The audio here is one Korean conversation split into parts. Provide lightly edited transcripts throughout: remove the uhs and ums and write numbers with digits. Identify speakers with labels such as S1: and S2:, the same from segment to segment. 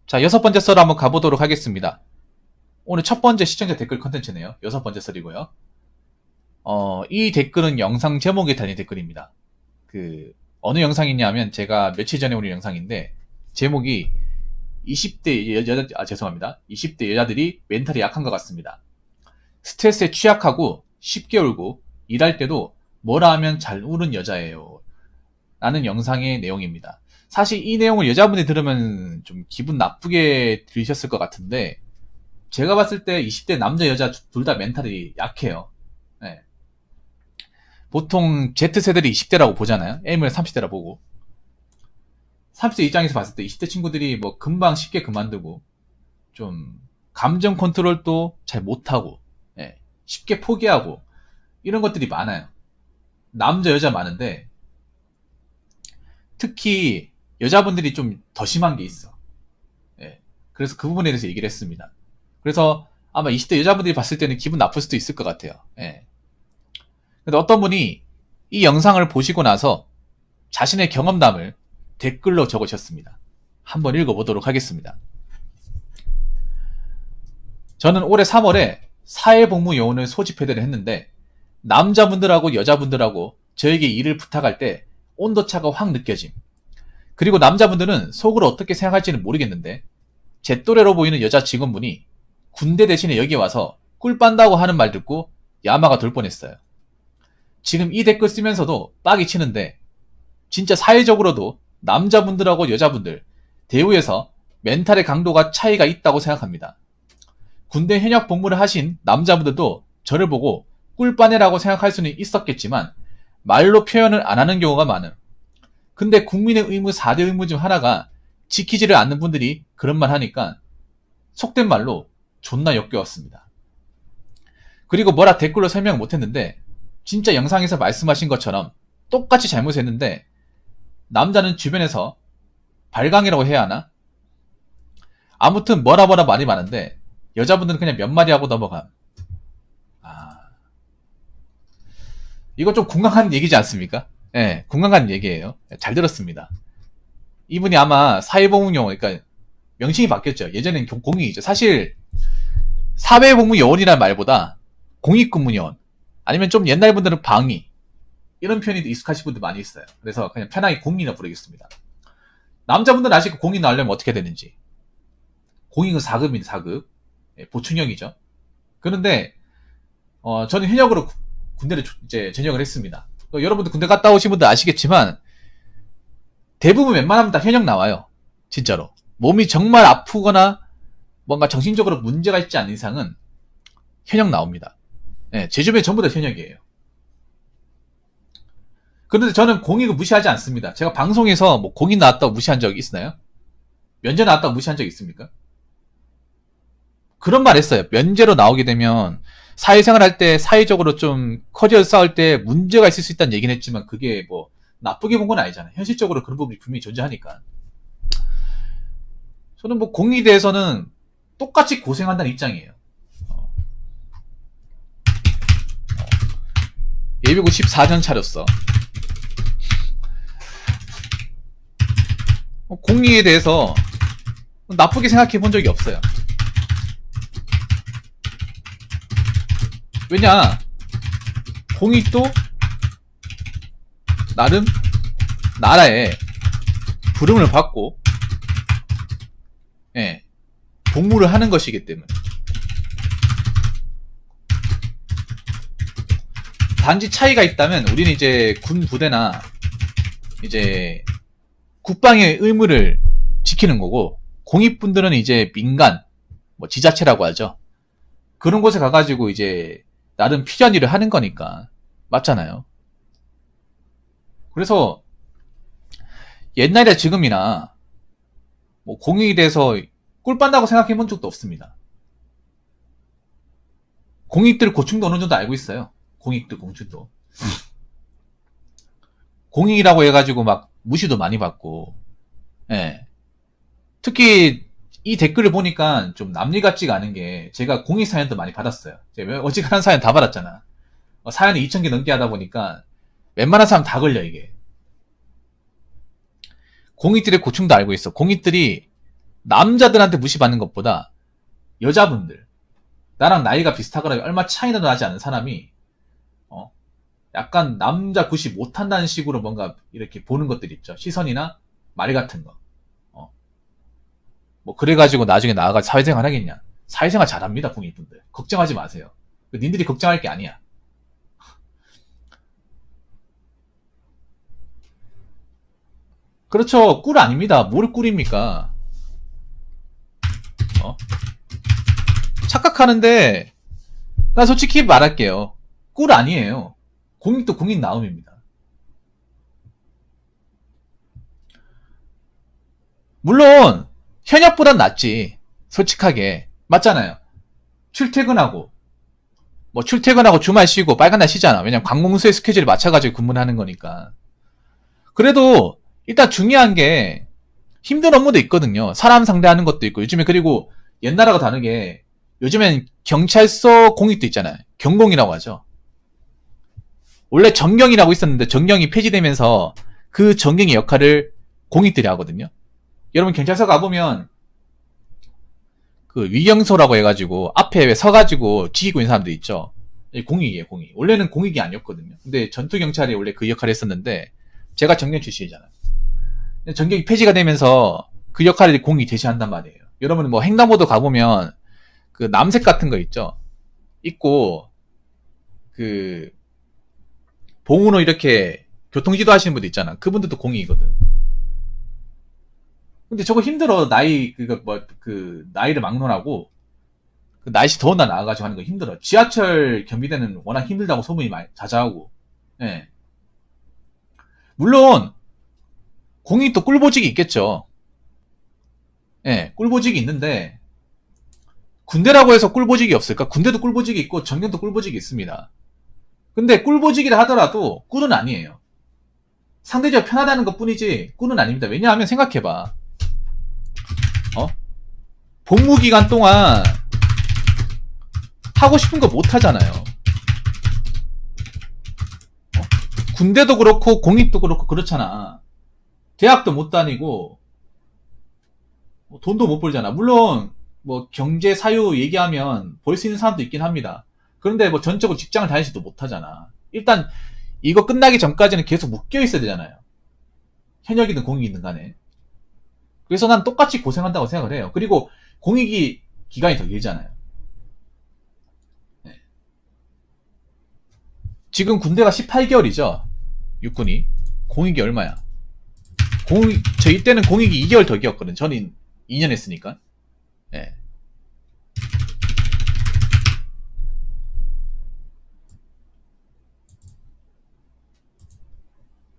S1: 자, 6번째 썰 한번 가보도록 하겠습니다. 오늘 첫 번째 시청자 댓글 컨텐츠네요. 6번째 썰이고요. 이 댓글은 영상 제목에 달린 댓글입니다. 어느 영상이냐면 제가 며칠 전에 올린 영상인데 제목이 20대 여자들이 멘탈이 약한 것 같습니다. 스트레스에 취약하고 쉽게 울고 일할 때도 뭐라 하면 잘 우는 여자예요. 라는 영상의 내용입니다. 사실 이 내용을 여자분이 들으면 좀 기분 나쁘게 들으셨을 것 같은데 제가 봤을 때 20대 남자 여자 둘 다 멘탈이 약해요. 네. 보통 Z세대를 20대라고 보잖아요. M을 30대라 보고 30대 입장에서 봤을 때 20대 친구들이 뭐 금방 쉽게 그만두고 좀 감정 컨트롤도 잘 못하고 쉽게 포기하고 이런 것들이 많아요. 남자 여자 많은데 특히 여자분들이 좀 더 심한 게 있어. 그래서 그 부분에 대해서 얘기를 했습니다. 그래서 아마 20대 여자분들이 봤을 때는 기분 나쁠 수도 있을 것 같아요. 근데 어떤 분이 이 영상을 보시고 나서 자신의 경험담을 댓글로 적으셨습니다. 한번 읽어보도록 하겠습니다. 저는 올해 3월에 사회복무요원을 소집회대를 했는데 남자분들하고 여자분들하고 저에게 일을 부탁할 때 온도차가 확 느껴짐. 그리고 남자분들은 속으로 어떻게 생각할지는 모르겠는데 제 또래로 보이는 여자 직원분이 군대 대신에 여기 와서 꿀 빤다고 하는 말 듣고 야마가 돌 뻔했어요. 지금 이 댓글 쓰면서도 빡이 치는데 진짜 사회적으로도 남자분들하고 여자분들 대우에서 멘탈의 강도가 차이가 있다고 생각합니다. 군대 현역 복무를 하신 남자분들도 저를 보고 꿀빠네라고 생각할 수는 있었겠지만 말로 표현을 안 하는 경우가 많음. 근데 국민의 의무 4대 의무 중 하나가 지키지를 않는 분들이 그런 말 하니까 속된 말로 존나 역겨웠습니다. 그리고 뭐라 댓글로 설명 못했는데 진짜 영상에서 말씀하신 것처럼 똑같이 잘못했는데 남자는 주변에서 발광이라고 해야 하나? 아무튼 뭐라 말이 많은데 여자분들은 그냥 몇 마디 하고 넘어감. 이거 좀 공감하는 얘기지 않습니까? 공감하는 얘기예요. 잘 들었습니다. 이분이 아마 사회복무요원, 그러니까 명칭이 바뀌었죠. 예전엔 공익이죠. 사실 사회복무요원이라는 말보다 공익근무요원 아니면 좀 옛날 분들은 방위 이런 표현이 익숙하신 분들 많이 있어요. 그래서 그냥 편하게 공익이라 부르겠습니다. 남자분들은 아직 공익 나오려면 어떻게 되는지. 공익은 4급입니다. 4급. 보충형이죠. 그런데 저는 현역으로 군대를 이제 전역을 했습니다. 여러분들 군대 갔다 오신 분들 아시겠지만 대부분 웬만하면 다 현역 나와요. 진짜로. 몸이 정말 아프거나 뭔가 정신적으로 문제가 있지 않는 이상은 현역 나옵니다. 제 주변에 전부 다 현역이에요. 그런데 저는 공익을 무시하지 않습니다. 제가 방송에서 뭐 공익 나왔다고 무시한 적이 있나요? 면제 나왔다고 무시한 적이 있습니까? 그런 말 했어요. 면제로 나오게 되면 사회생활 할 때 사회적으로 좀 커리어 쌓을 때 문제가 있을 수 있다는 얘기는 했지만 그게 뭐 나쁘게 본 건 아니잖아요. 현실적으로 그런 부분이 분명히 존재하니까. 저는 뭐 공익에 대해서는 똑같이 고생한다는 입장이에요. 예비군 14년 차렸어. 공익에 대해서 나쁘게 생각해 본 적이 없어요. 왜냐, 공익도 나름 나라에 부름을 받고 복무를 하는 것이기 때문에. 단지 차이가 있다면 우리는 이제 군 부대나 이제 국방의 의무를 지키는 거고 공익분들은 이제 민간 뭐 지자체라고 하죠. 그런 곳에 가가지고 이제 나름 필요한 일을 하는 거니까 맞잖아요. 그래서 옛날이나 지금이나 뭐 공익에 대해서 꿀 빤다고 생각해 본 적도 없습니다. 공익들 고충도 어느 정도 알고 있어요. 공익들 고충도. 공익이라고 해가지고 막 무시도 많이 받고, 특히 이 댓글을 보니까 좀 남일 같지가 않은 게 제가 공익 사연도 많이 받았어요. 제가 어지간한 사연 다 받았잖아. 사연을 2,000개 넘게 하다 보니까 웬만한 사람 다 걸려 이게. 공익들의 고충도 알고 있어. 공익들이 남자들한테 무시받는 것보다 여자분들, 나랑 나이가 비슷하거나 얼마 차이나 나지 않은 사람이 약간 남자 구시 못한다는 식으로 뭔가 이렇게 보는 것들 있죠. 시선이나 말 같은 거. 뭐 그래가지고 나중에 나아가 사회생활 하겠냐. 사회생활 잘합니다, 공익분들. 걱정하지 마세요. 님들이 걱정할 게 아니야. 그렇죠. 꿀 아닙니다. 뭘 꿀입니까? 착각하는데, 나 솔직히 말할게요. 꿀 아니에요. 공익도 공익 나음입니다. 물론 현역보단 낫지. 솔직하게. 맞잖아요. 출퇴근하고 주말 쉬고 빨간 날 쉬잖아. 왜냐면 관공서의 스케줄에 맞춰가지고 근무를 하는 거니까. 그래도 일단 중요한 게 힘든 업무도 있거든요. 사람 상대하는 것도 있고 요즘에 그리고 옛날하고 다르게 요즘엔 경찰서 공익도 있잖아요. 경공이라고 하죠. 원래 전경이라고 있었는데 전경이 폐지되면서 그 전경의 역할을 공익들이 하거든요. 여러분 경찰서 가보면 그 위경소라고 해가지고 앞에 왜 서가지고 지키고 있는 사람들 있죠. 공익이에요, 공익. 원래는 공익이 아니었거든요. 근데 전투경찰이 원래 그 역할을 했었는데 제가 전경 출신이잖아요. 전경이 폐지가 되면서 그 역할을 공익이 대신한단 말이에요. 여러분 뭐 횡단보도 가보면 그 남색 같은 거 있죠. 있고 그 봉으로 이렇게 교통지도 하시는 분들 있잖아. 그분들도 공익이거든. 근데 저거 힘들어. 나이를 막론하고 그 날씨 더운 날 나와가지고 하는 거 힘들어. 지하철 경비대는 워낙 힘들다고 소문이 많이 자자하고. 예. 물론 공익도 꿀보직이 있겠죠. 예, 꿀보직이 있는데 군대라고 해서 꿀보직이 없을까? 군대도 꿀보직이 있고 전경도 꿀보직이 있습니다. 근데 꿀보직이라 하더라도 꿀은 아니에요. 상대적으로 편하다는 것 뿐이지 꿀은 아닙니다. 왜냐하면 생각해봐. 복무기간 동안 하고 싶은 거 못 하잖아요. 군대도 그렇고 공익도 그렇고 그렇잖아. 대학도 못 다니고 돈도 못 벌잖아. 물론 뭐 경제 사유 얘기하면 벌 수 있는 사람도 있긴 합니다. 그런데 뭐 전적으로 직장을 다니지도 못하잖아. 일단 이거 끝나기 전까지는 계속 묶여 있어야 되잖아요. 현역이든 공익이든 간에. 그래서 난 똑같이 고생한다고 생각을 해요. 그리고 공익이 기간이 더 길잖아요. 네. 지금 군대가 18개월이죠. 육군이. 공익이 얼마야? 저희 때는 공익이 2개월 더 길었거든. 저는 2년 했으니까. 네.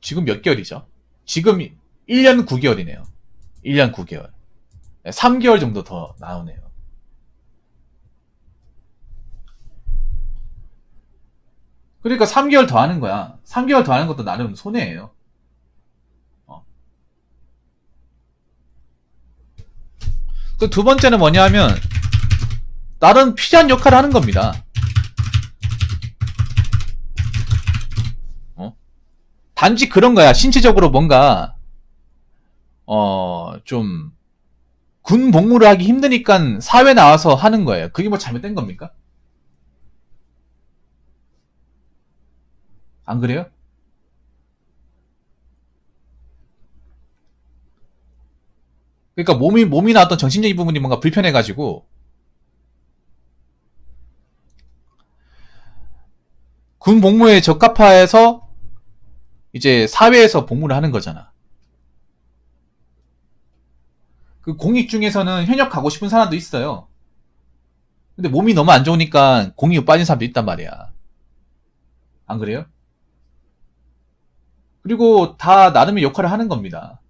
S1: 지금 몇 개월이죠? 지금 1년 9개월이네요. 1년 9개월. 3개월 정도 더 나오네요. 그러니까 3개월 더 하는 거야. 3개월 더 하는 것도 나름 손해예요. 그 두 번째는 뭐냐 하면 나름 필요한 역할을 하는 겁니다. 단지 그런 거야. 신체적으로 뭔가 좀 군 복무를 하기 힘드니까 사회 나와서 하는 거예요. 그게 뭐 잘못된 겁니까? 안 그래요? 그러니까 몸이나 어떤 정신적인 부분이 뭔가 불편해가지고 군 복무에 적합해서 이제 사회에서 복무를 하는 거잖아. 그 공익 중에서는 현역 가고 싶은 사람도 있어요. 근데 몸이 너무 안 좋으니까 공익 빠진 사람도 있단 말이야. 안 그래요? 그리고 다 나름의 역할을 하는 겁니다.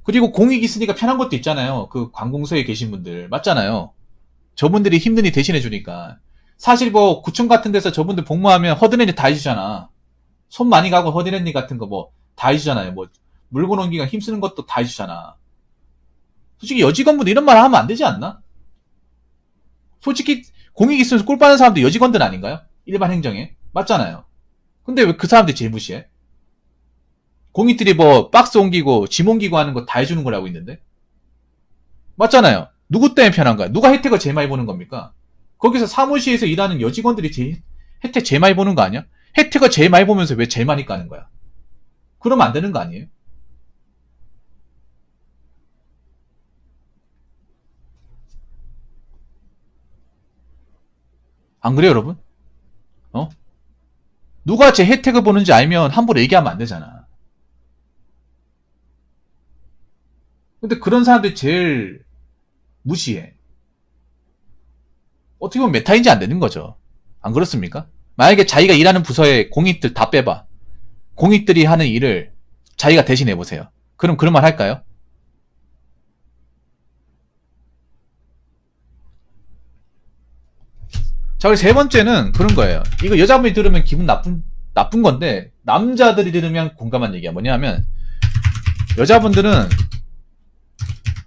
S1: 그리고 공익 있으니까 편한 것도 있잖아요. 그 관공서에 계신 분들 맞잖아요. 저분들이 힘든 일 대신해 주니까. 사실 뭐 구청 같은 데서 저분들 복무하면 허드렛 일 다 해주잖아. 손 많이 가고 허드렛 일 같은 거 뭐 다 해주잖아요. 뭐 물건 옮기가 힘쓰는 것도 다 해주잖아. 솔직히 여직원분 이런 말 하면 안 되지 않나? 솔직히 공익 있으면서 꿀 빠는 사람도 여직원들 아닌가요? 일반 행정에 맞잖아요. 근데 왜 그 사람들이 제일 무시해? 공익들이 뭐 박스 옮기고 짐 옮기고 하는 거 다 해주는 거라고 있는데 맞잖아요. 누구 때문에 편한 거야? 누가 혜택을 제일 많이 보는 겁니까? 거기서 사무실에서 일하는 여직원들이 혜택 제일 많이 보는 거 아니야? 혜택을 제일 많이 보면서 왜 제일 많이 까는 거야? 그러면 안 되는 거 아니에요? 안 그래요, 여러분? 어? 누가 제 혜택을 보는지 알면 함부로 얘기하면 안 되잖아. 근데 그런 사람들이 제일 무시해. 어떻게 보면 메타인지 안 되는 거죠. 안 그렇습니까? 만약에 자기가 일하는 부서에 공익들 다 빼봐. 공익들이 하는 일을 자기가 대신해 보세요. 그럼 그런 말 할까요? 자, 그리고 세 번째는 그런 거예요. 이거 여자분이 들으면 기분 나쁜 건데, 남자들이 들으면 공감한 얘기야. 뭐냐면, 여자분들은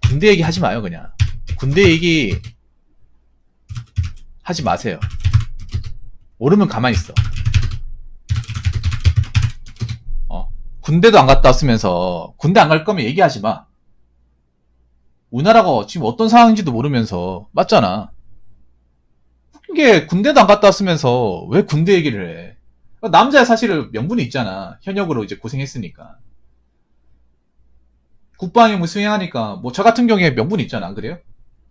S1: 군대 얘기 하지 마요, 그냥. 군대 얘기 하지 마세요. 모르면 가만히 있어. 군대도 안 갔다 왔으면서, 군대 안 갈 거면 얘기하지 마. 우리나라가 지금 어떤 상황인지도 모르면서, 맞잖아. 이게 군대도 안 갔다 왔으면서 왜 군대 얘기를 해? 남자야 사실은 명분이 있잖아. 현역으로 이제 고생했으니까. 국방임무 수행하니까 뭐 저 같은 경우에 명분이 있잖아. 안 그래요?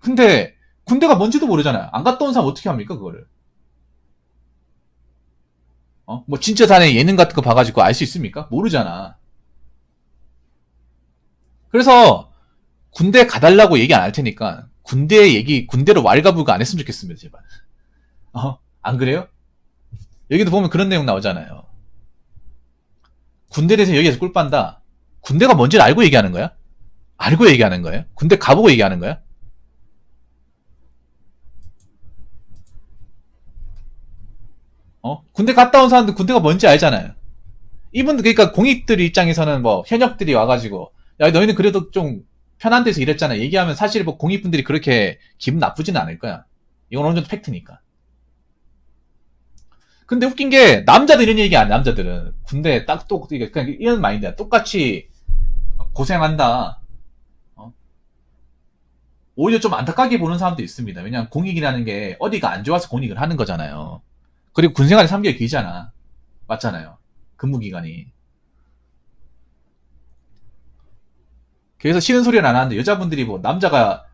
S1: 근데 군대가 뭔지도 모르잖아요. 안 갔다 온 사람 어떻게 합니까 그거를? 뭐 진짜 자네 예능 같은 거 봐가지고 알 수 있습니까? 모르잖아. 그래서 군대 가달라고 얘기 안 할 테니까 군대 얘기 군대로 왈가불가 안 했으면 좋겠습니다. 제발. 안 그래요? 여기도 보면 그런 내용 나오잖아요. 군대에 대해서 여기에서 꿀 빤다. 군대가 뭔지를 알고 얘기하는 거야? 알고 얘기하는 거예요? 군대 가보고 얘기하는 거야? 군대 갔다 온 사람들 군대가 뭔지 알잖아요. 이분들, 그러니까 공익들 입장에서는 뭐, 현역들이 와가지고, 야, 너희는 그래도 좀 편한 데서 일했잖아. 얘기하면 사실 뭐, 공익분들이 그렇게 기분 나쁘지는 않을 거야. 이건 어느 정도 팩트니까. 근데 웃긴 게, 남자들 이런 얘기 안 해, 남자들은. 군대 그냥 이런 마인드야. 똑같이 고생한다. 오히려 좀 안타깝게 보는 사람도 있습니다. 왜냐면 공익이라는 게 어디가 안 좋아서 공익을 하는 거잖아요. 그리고 군생활이 3개월 길잖아. 맞잖아요. 근무기간이. 그래서 싫은 소리는 안 하는데 여자분들이 뭐 남자가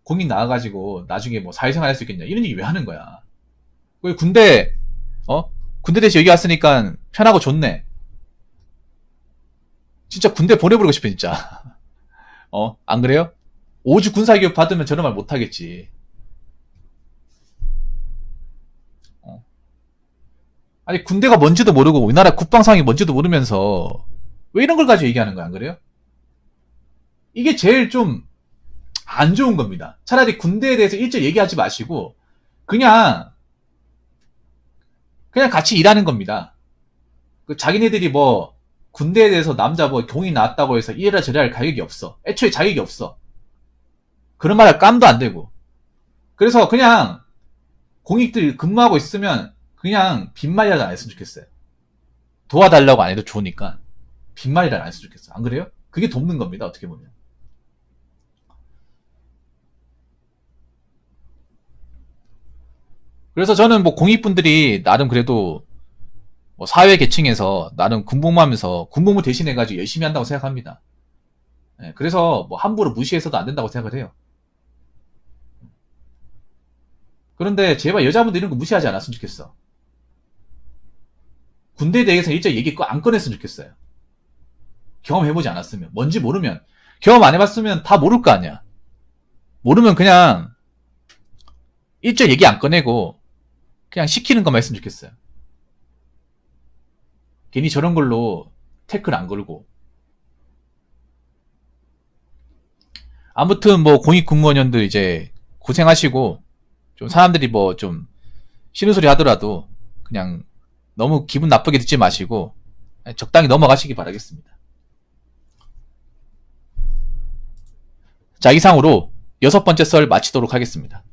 S1: 공익 나와가지고 나중에 뭐 사회생활 할 수 있겠냐 이런 얘기 왜 하는 거야. 그리고 군대 대신 여기 왔으니까 편하고 좋네. 진짜 군대 보내버리고 싶어 진짜. 안 그래요? 5주 군사교육 받으면 저런 말 못하겠지. 아니 군대가 뭔지도 모르고 우리나라 국방 상황이 뭔지도 모르면서 왜 이런 걸 가지고 얘기하는 거야, 안 그래요? 이게 제일 좀 안 좋은 겁니다. 차라리 군대에 대해서 일절 얘기하지 마시고 그냥 같이 일하는 겁니다. 자기네들이 뭐 군대에 대해서 남자 뭐 공이 나왔다고 해서 이래라 저래라 할 가격이 없어. 애초에 자격이 없어. 그런 말 할 깜도 안 되고. 그래서 그냥 공익들 근무하고 있으면 그냥 빈말이라도 안 했으면 좋겠어요. 도와달라고 안 해도 좋으니까 빈말이라도 안 했으면 좋겠어요. 안 그래요? 그게 돕는 겁니다. 어떻게 보면. 그래서 저는 뭐 공익분들이 나름 그래도 뭐 사회 계층에서 나름 군복무하면서 군복무 대신해가지고 열심히 한다고 생각합니다. 그래서 뭐 함부로 무시해서도 안 된다고 생각을 해요. 그런데 제발 여자분들 이런 거 무시하지 않았으면 좋겠어. 군대에 대해서 일절 얘기 안 꺼냈으면 좋겠어요. 경험해보지 않았으면. 뭔지 모르면. 경험 안 해봤으면 다 모를 거 아니야. 모르면 그냥 일절 얘기 안 꺼내고 그냥 시키는 것만 했으면 좋겠어요. 괜히 저런 걸로 태클 안 걸고. 아무튼 뭐 공익근무원들 이제 고생하시고 좀 사람들이 뭐 좀 싫은 소리 하더라도 그냥 너무 기분 나쁘게 듣지 마시고 적당히 넘어가시기 바라겠습니다. 자, 이상으로 6번째 썰 마치도록 하겠습니다.